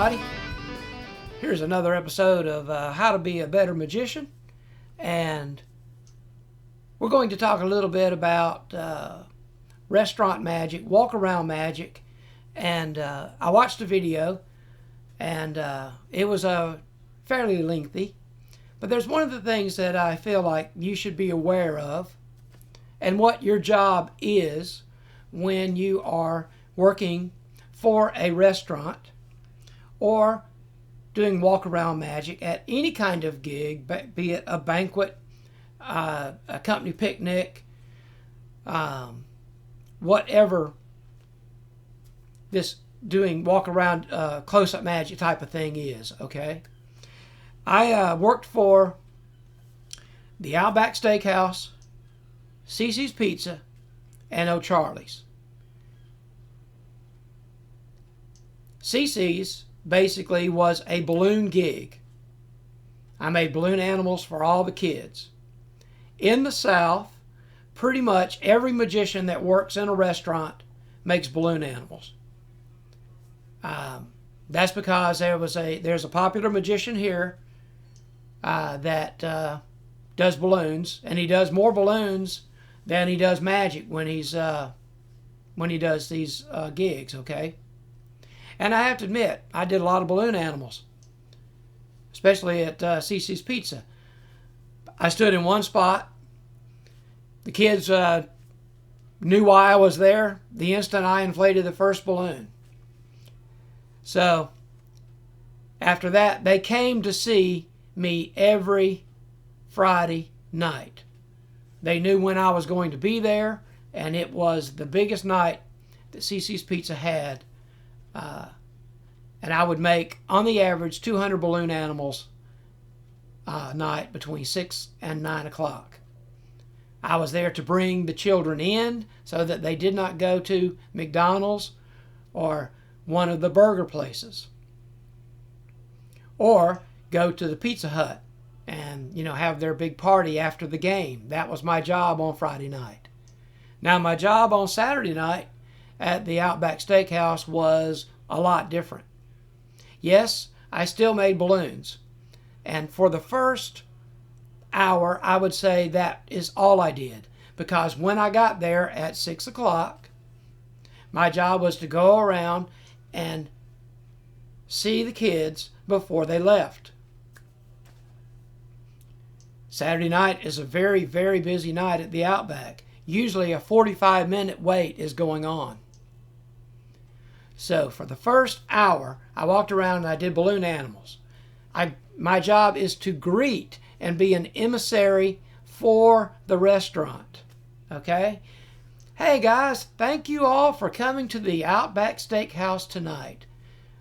everybody. Here's another episode of How to Be a Better Magician, and we're going to talk a little bit about restaurant magic, walk around magic, and I watched a video, and it was fairly lengthy, but there's one of the things that I feel like you should be aware of, and what your job is when you are working for a restaurant or doing walk-around magic at any kind of gig, be it a banquet, a company picnic, whatever this doing walk-around close-up magic type of thing is, okay? I worked for the Outback Steakhouse, Cece's Pizza, and O'Charlie's. Cece's basically was a balloon gig. I made balloon animals for all the kids. In the South, pretty much every magician that works in a restaurant makes balloon animals. That's because there's a popular magician here that does balloons, and he does more balloons than he does magic when he does these gigs, okay? And I have to admit, I did a lot of balloon animals, especially at Cece's Pizza. I stood in one spot. The kids knew why I was there the instant I inflated the first balloon. So after that, they came to see me every Friday night. They knew when I was going to be there, and it was the biggest night that Cece's Pizza had. And I would make, on the average, 200 balloon animals a night between 6 and 9 o'clock. I was there to bring the children in so that they did not go to McDonald's or one of the burger places, or go to the Pizza Hut and, have their big party after the game. That was my job on Friday night. Now, my job on Saturday night at the Outback Steakhouse was a lot different. Yes, I still made balloons. And for the first hour, I would say that is all I did. Because when I got there at 6 o'clock, my job was to go around and see the kids before they left. Saturday night is a very, very busy night at the Outback. Usually a 45-minute wait is going on. So for the first hour, I walked around and I did balloon animals. My job is to greet and be an emissary for the restaurant. Okay? Hey guys, thank you all for coming to the Outback Steakhouse tonight.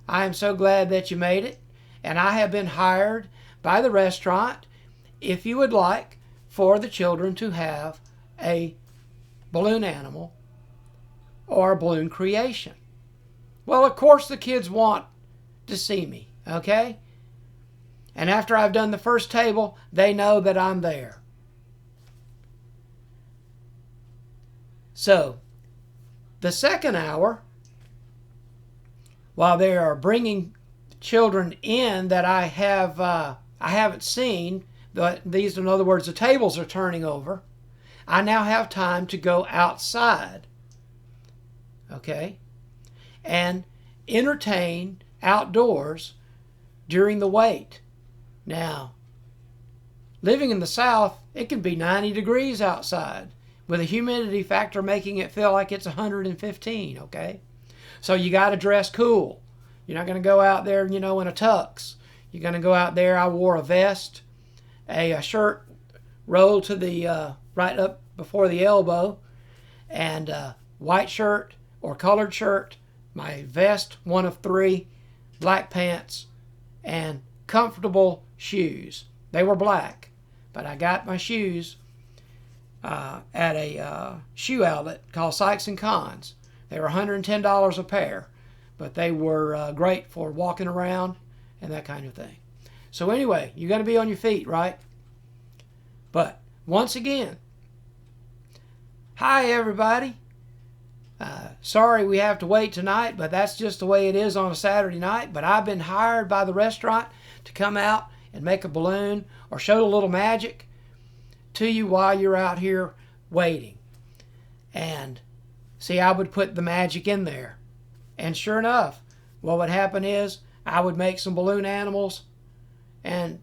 I am so glad that you made it, and I have been hired by the restaurant, if you would like, for the children to have a balloon animal or a balloon creation. Well, of course the kids want to see me, okay? And after I've done the first table, they know that I'm there. So, the second hour, while they are bringing children in that I haven't seen, these, in other words, the tables are turning over, I now have time to go outside, okay, and entertain outdoors during the wait. Now, living in the South, it can be 90 degrees outside with a humidity factor making it feel like it's 115, okay? So you got to dress cool. You're not going to go out there, in a tux. You're going to go out there. I wore a vest, a shirt rolled to the right up before the elbow, and a white shirt or colored shirt, my vest, one of 3, black pants, and comfortable shoes. They were black, but I got my shoes at a shoe outlet called Sykes & Cons. They were $110 a pair, but they were great for walking around and that kind of thing. So anyway, you're going to be on your feet, right? But once again, hi everybody. Sorry we have to wait tonight, but that's just the way it is on a Saturday night. But I've been hired by the restaurant to come out and make a balloon or show a little magic to you while you're out here waiting. And see, I would put the magic in there. And sure enough, what would happen is I would make some balloon animals and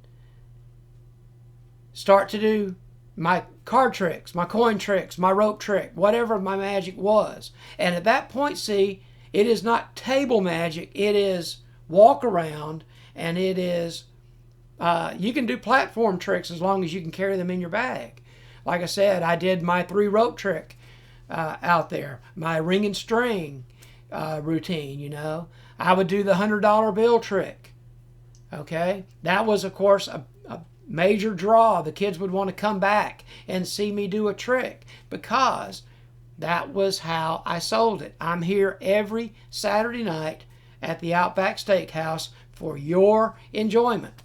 start to do my card tricks, my coin tricks, my rope trick, whatever my magic was. And at that point, see, it is not table magic. It is walk around, and it is, you can do platform tricks as long as you can carry them in your bag. Like I said, I did my 3 rope trick out there, my ring and string routine, you know. I would do the $100 bill trick. Okay, that was, of course, a major draw. The kids would want to come back and see me do a trick because that was how I sold it. I'm here every Saturday night at the Outback Steakhouse for your enjoyment.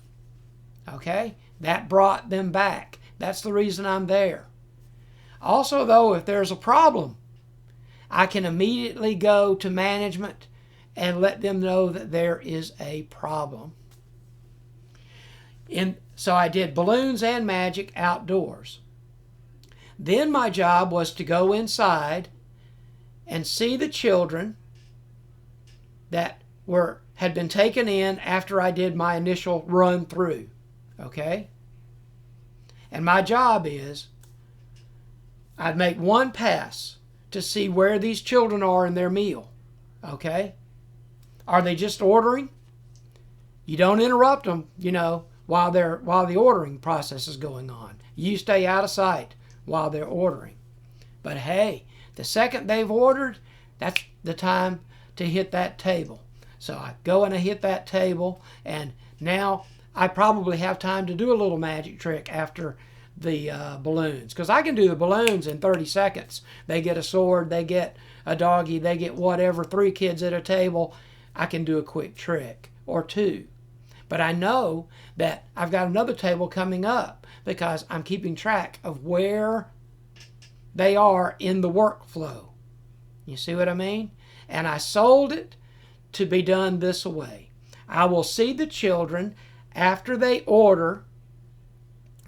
Okay, that brought them back. That's the reason I'm there. Also, though, if there's a problem, I can immediately go to management and let them know that there is a problem. So I did balloons and magic outdoors. Then my job was to go inside and see the children that had been taken in after I did my initial run through. Okay? And my job is I'd make one pass to see where these children are in their meal. Okay? Are they just ordering? You don't interrupt them, you know, while the ordering process is going on. You stay out of sight while they're ordering. But hey, the second they've ordered, that's the time to hit that table. So I go and I hit that table, and now I probably have time to do a little magic trick after the balloons, because I can do the balloons in 30 seconds. They get a sword, they get a doggy, they get whatever, 3 kids at a table. I can do a quick trick or 2. But I know that I've got another table coming up because I'm keeping track of where they are in the workflow. You see what I mean? And I sold it to be done this way. I will see the children after they order,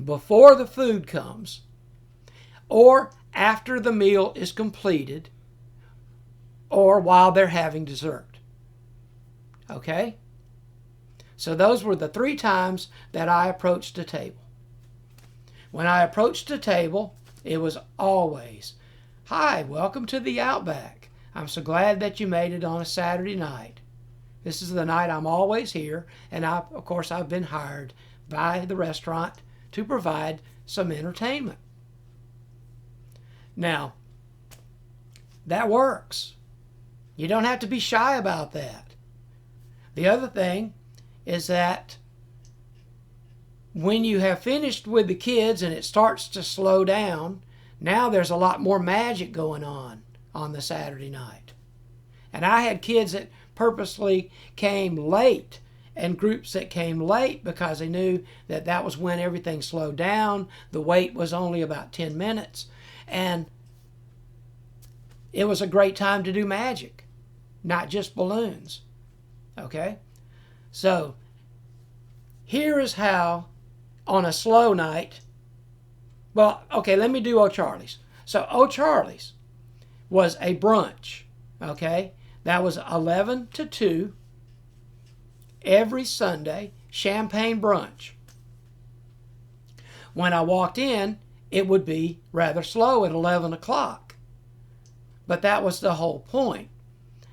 before the food comes, or after the meal is completed, or while they're having dessert. Okay? So those were the 3 times that I approached a table. When I approached a table, it was always, "Hi, welcome to the Outback. I'm so glad that you made it on a Saturday night. This is the night I'm always here, and of course I've been hired by the restaurant to provide some entertainment." Now, that works. You don't have to be shy about that. The other thing is that when you have finished with the kids and it starts to slow down, now there's a lot more magic going on the Saturday night. And I had kids that purposely came late and groups that came late because they knew that that was when everything slowed down. The wait was only about 10 minutes. And it was a great time to do magic, not just balloons. Okay? So, here is how, on a slow night, well, okay, let me do O'Charlie's. So, O'Charlie's was a brunch, okay? That was 11 to 2 every Sunday, champagne brunch. When I walked in, it would be rather slow at 11 o'clock. But that was the whole point.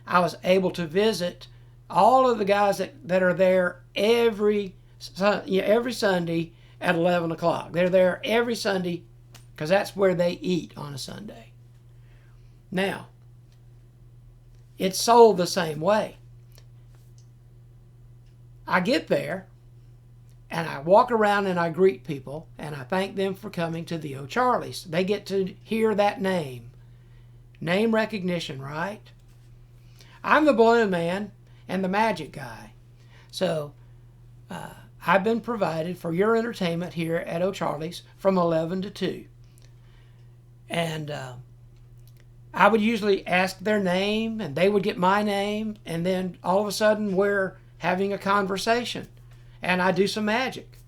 I was able to visit all of the guys that are there every Sunday at 11 o'clock. They're there every Sunday because that's where they eat on a Sunday. Now, it's sold the same way. I get there and I walk around and I greet people and I thank them for coming to the O'Charlie's. They get to hear that name. Name recognition, right? I'm the balloon man and the magic guy. So I've been provided for your entertainment here at O'Charlie's from 11 to 2. And I would usually ask their name and they would get my name, and then all of a sudden we're having a conversation and I do some magic.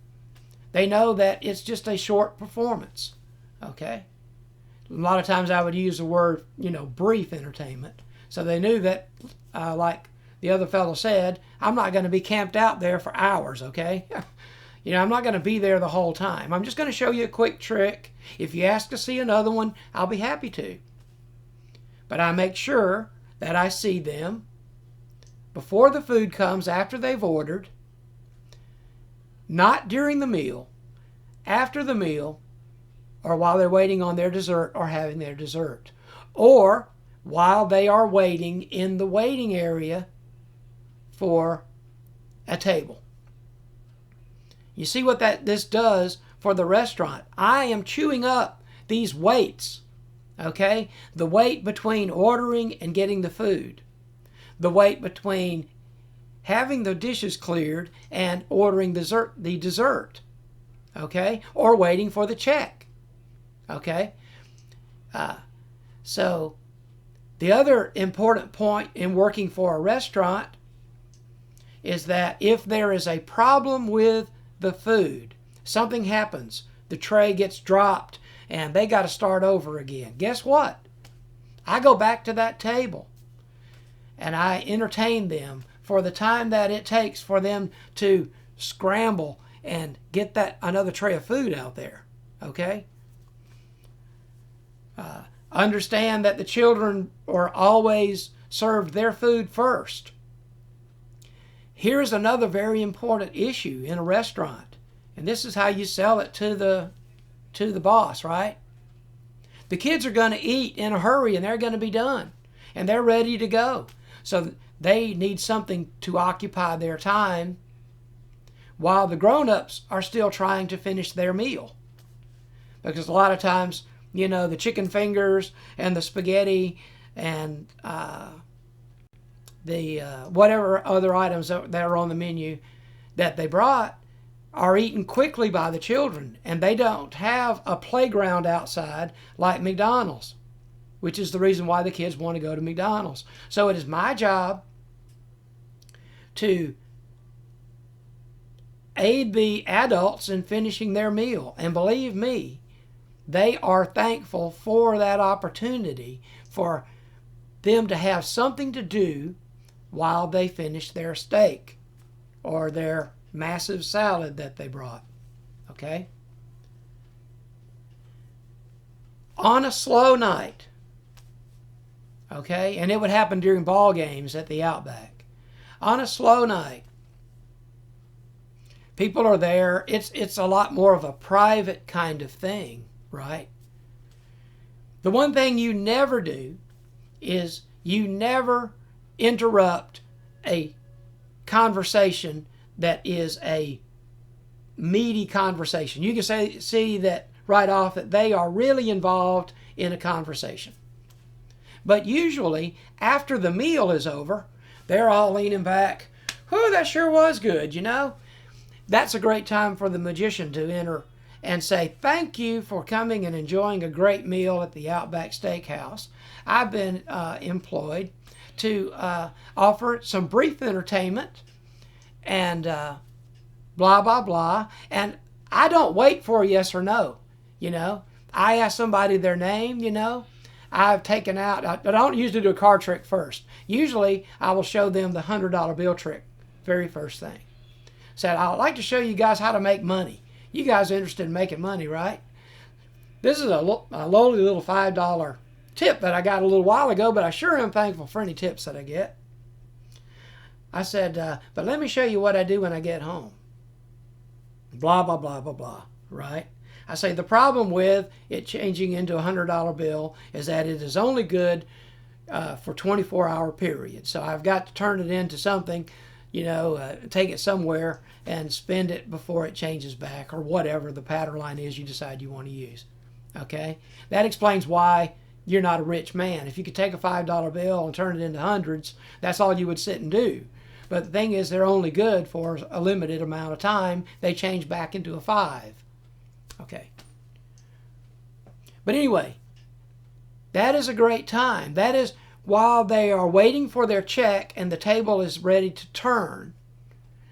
They know that it's just a short performance. Okay? A lot of times I would use the word, brief entertainment. So they knew that, like the other fellow said, I'm not going to be camped out there for hours, okay? I'm not going to be there the whole time. I'm just going to show you a quick trick. If you ask to see another one, I'll be happy to. But I make sure that I see them before the food comes, after they've ordered, not during the meal, after the meal, or while they're waiting on their dessert or having their dessert, or while they are waiting in the waiting area for a table. You see what this does for the restaurant? I am chewing up these waits, okay? The wait between ordering and getting the food. The wait between having the dishes cleared and ordering the dessert, okay? Or waiting for the check, okay? So the other important point in working for a restaurant is that if there is a problem with the food, something happens, the tray gets dropped, and they got to start over again. Guess what? I go back to that table and I entertain them for the time that it takes for them to scramble and get another tray of food out there. Okay? Understand that the children are always served their food first. Here's another very important issue in a restaurant, and this is how you sell it to the boss, right? The kids are going to eat in a hurry, and they're going to be done, and they're ready to go. So they need something to occupy their time while the grown-ups are still trying to finish their meal. Because a lot of times, the chicken fingers and the spaghetti and the whatever other items that are on the menu that they brought are eaten quickly by the children, and they don't have a playground outside like McDonald's, which is the reason why the kids want to go to McDonald's. So it is my job to aid the adults in finishing their meal, and believe me, they are thankful for that opportunity for them to have something to do while they finish their steak or their massive salad that they brought. Okay? On a slow night, okay, and it would happen during ball games at the Outback. On a slow night, people are there. It's a lot more of a private kind of thing, right? The one thing you never do is you never interrupt a conversation that is a meaty conversation. You can see that right off that they are really involved in a conversation. But usually, after the meal is over, they're all leaning back. Oh, that sure was good, That's a great time for the magician to enter and say, thank you for coming and enjoying a great meal at the Outback Steakhouse. I've been employed to offer some brief entertainment and blah, blah, blah. And I don't wait for a yes or no, I ask somebody their name, I've taken out, I don't usually do a card trick first. Usually I will show them the $100 bill trick very first thing. Said, I'd like to show you guys how to make money. You guys are interested in making money, right? This is a lowly little $5 tip that I got a little while ago, but I sure am thankful for any tips that I get. I said, but let me show you what I do when I get home. Blah, blah, blah, blah, blah, right? I say the problem with it changing into a $100 bill is that it is only good for 24-hour period. So I've got to turn it into something, take it somewhere and spend it before it changes back, or whatever the pattern line is you decide you want to use. Okay? That explains why you're not a rich man. If you could take a $5 bill and turn it into hundreds, that's all you would sit and do. But the thing is, they're only good for a limited amount of time. They change back into a 5. Okay. But anyway, That is a great time. That is while they are waiting for their check and the table is ready to turn.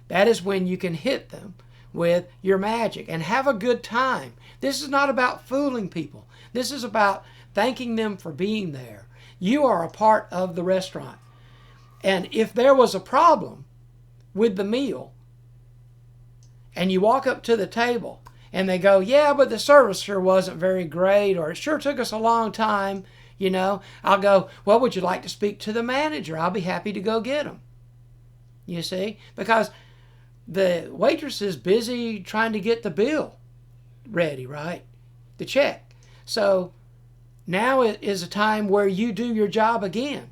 That is when you can hit them with your magic and have a good time. This is not about fooling people. This is about thanking them for being there. You are a part of the restaurant. And if there was a problem with the meal and you walk up to the table and they go, yeah, but the service sure wasn't very great, or it sure took us a long time, I'll go, well, would you like to speak to the manager? I'll be happy to go get him. You see? Because the waitress is busy trying to get the bill ready, right? The check. So now it is a time where you do your job again.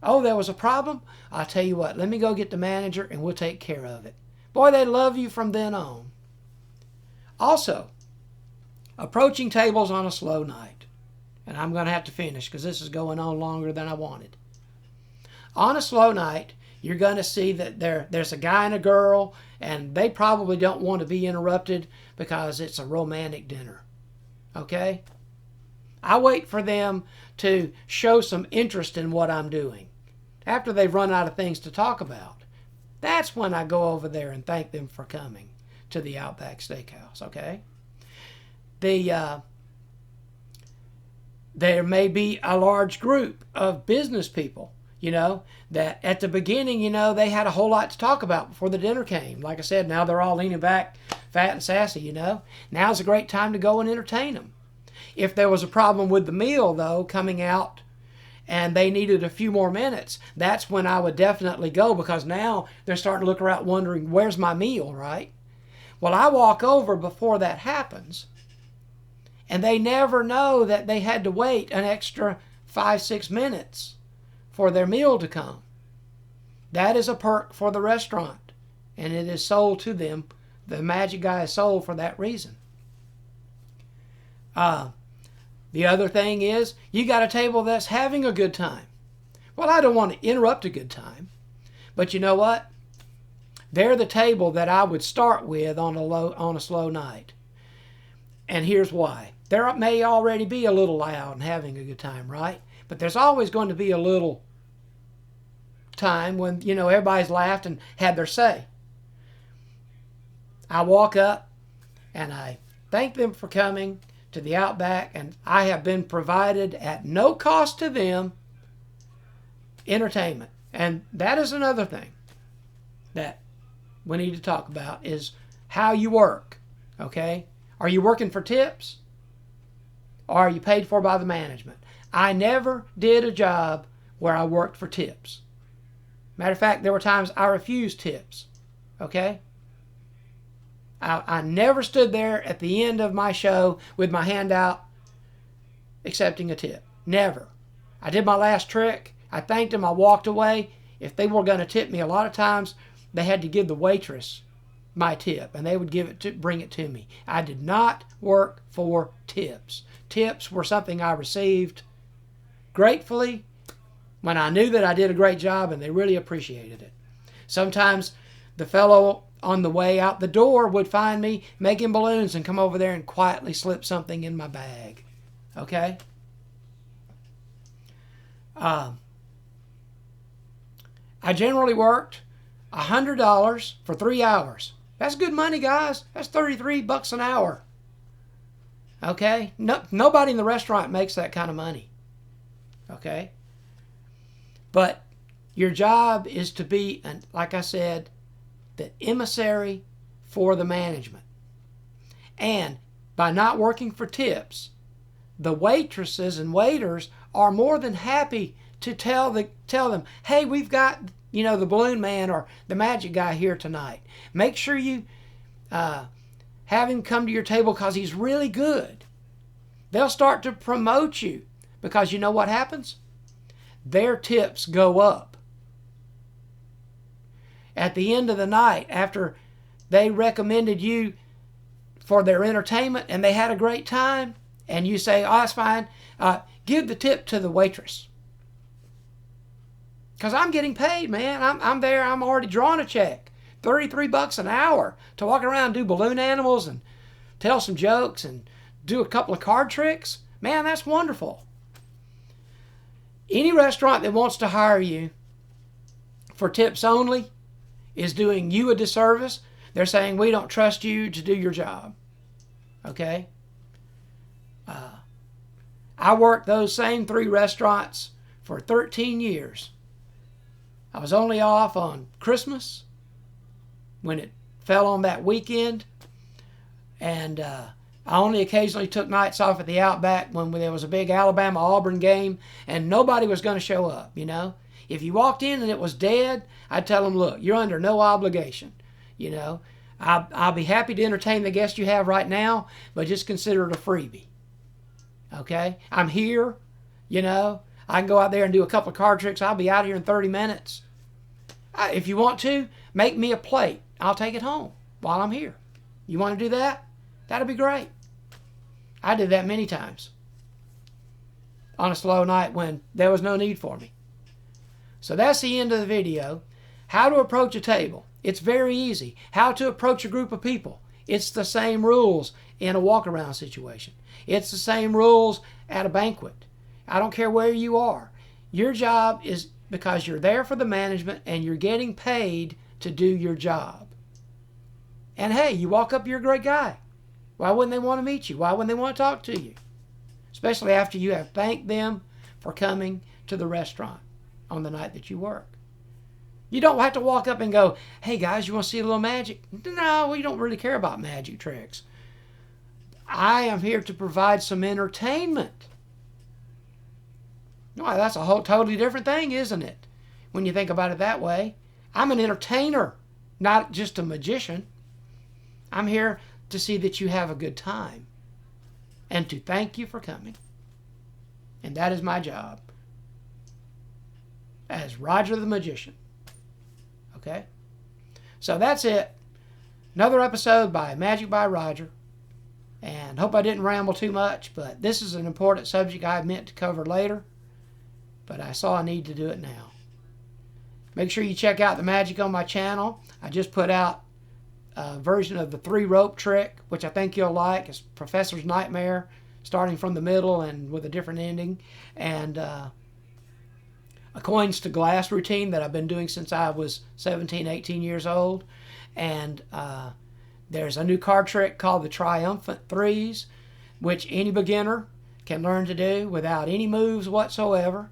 Oh, there was a problem? I'll tell you what, let me go get the manager and we'll take care of it. Boy, they love you from then on. Also, approaching tables on a slow night. And I'm going to have to finish because this is going on longer than I wanted. On a slow night, you're going to see that there's a guy and a girl, and they probably don't want to be interrupted because it's a romantic dinner. Okay? I wait for them to show some interest in what I'm doing. After they've run out of things to talk about, that's when I go over there and thank them for coming to the Outback Steakhouse. Okay? There may be a large group of business people, that at the beginning, they had a whole lot to talk about before the dinner came. Like I said, now they're all leaning back, fat and sassy, Now's a great time to go and entertain them. If there was a problem with the meal, though, coming out and they needed a few more minutes, that's when I would definitely go, because now they're starting to look around wondering, where's my meal, right? Well, I walk over before that happens, and they never know that they had to wait an extra 5-6 minutes for their meal to come. That is a perk for the restaurant, and it is sold to them. The Magic Guy is sold for that reason. The other thing is, you got a table that's having a good time. Well, I don't want to interrupt a good time, but you know what? They're the table that I would start with on a slow night. And here's why. There may already be a little loud and having a good time, right? But there's always going to be a little time when, everybody's laughed and had their say. I walk up and I thank them for coming to the Outback, and I have been provided at no cost to them entertainment. And that is another thing that we need to talk about, is how you work. Okay? Are you working for tips? Or are you paid for by the management? I never did a job where I worked for tips. Matter of fact, there were times I refused tips. Okay? I never stood there at the end of my show with my hand out accepting a tip. Never. I did my last trick. I thanked them. I walked away. If they were going to tip me, a lot of times they had to give the waitress my tip, and they would bring it to me. I did not work for tips. Tips were something I received gratefully when I knew that I did a great job and they really appreciated it. Sometimes the fellow on the way out the door would find me making balloons and come over there and quietly slip something in my bag. Okay? I generally worked $100 for 3 hours. That's good money, guys. That's $33 an hour. Okay? Nobody in the restaurant makes that kind of money. Okay? But your job is to be, like I said, the emissary for the management. And by not working for tips, the waitresses and waiters are more than happy to tell them, hey, we've got, the balloon man or the magic guy here tonight. Make sure you have him come to your table because he's really good. They'll start to promote you because you know what happens? Their tips go up. At the end of the night, after they recommended you for their entertainment and they had a great time, and you say, oh, that's fine, give the tip to the waitress. Because I'm getting paid, man. I'm there. I'm already drawing a check. $33 an hour to walk around and do balloon animals and tell some jokes and do a couple of card tricks. Man, that's wonderful. Any restaurant that wants to hire you for tips only is doing you a disservice. They're saying we don't trust you to do your job. Okay? I worked those same 3 restaurants for 13 years. I was only off on Christmas when it fell on that weekend, and I only occasionally took nights off at the Outback when there was a big Alabama-Auburn game and nobody was going to show up, you know. If you walked in and it was dead, I'd tell them, look, you're under no obligation, you know. I'll be happy to entertain the guests you have right now, but just consider it a freebie. Okay? I'm here, you know. I can go out there and do a couple of card tricks. I'll be out here in 30 minutes. If you want to, make me a plate. I'll take it home while I'm here. You want to do that? That'll be great. I did that many times on a slow night when there was no need for me. So that's the end of the video. How to approach a table. It's very easy. How to approach a group of people. It's the same rules in a walk-around situation. It's the same rules at a banquet. I don't care where you are. Your job is because you're there for the management and you're getting paid to do your job. And hey, you walk up, you're a great guy. Why wouldn't they want to meet you? Why wouldn't they want to talk to you? Especially after you have thanked them for coming to the restaurant on the night that you work. You don't have to walk up and go, hey guys, you want to see a little magic? No, we don't really care about magic tricks. I am here to provide some entertainment. Well, that's a whole totally different thing, isn't it? When you think about it that way. I'm an entertainer, not just a magician. I'm here to see that you have a good time and to thank you for coming. And that is my job as Roger the Magician. Okay? So that's it. Another episode by Magic by Roger. And hope I didn't ramble too much, but this is an important subject I meant to cover later, but I saw a need to do it now. Make sure you check out the magic on my channel. I just put out a version of the 3-rope trick, which I think you'll like. It's Professor's Nightmare, starting from the middle and with a different ending. And a coins to glass routine that I've been doing since I was 17, 18 years old. And there's a new card trick called the Triumphant Threes, which any beginner can learn to do without any moves whatsoever.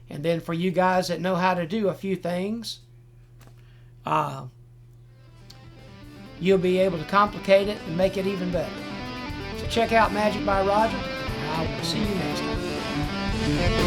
And then for you guys that know how to do a few things, you'll be able to complicate it and make it even better. So check out Magic by Roger, and I will see you next time.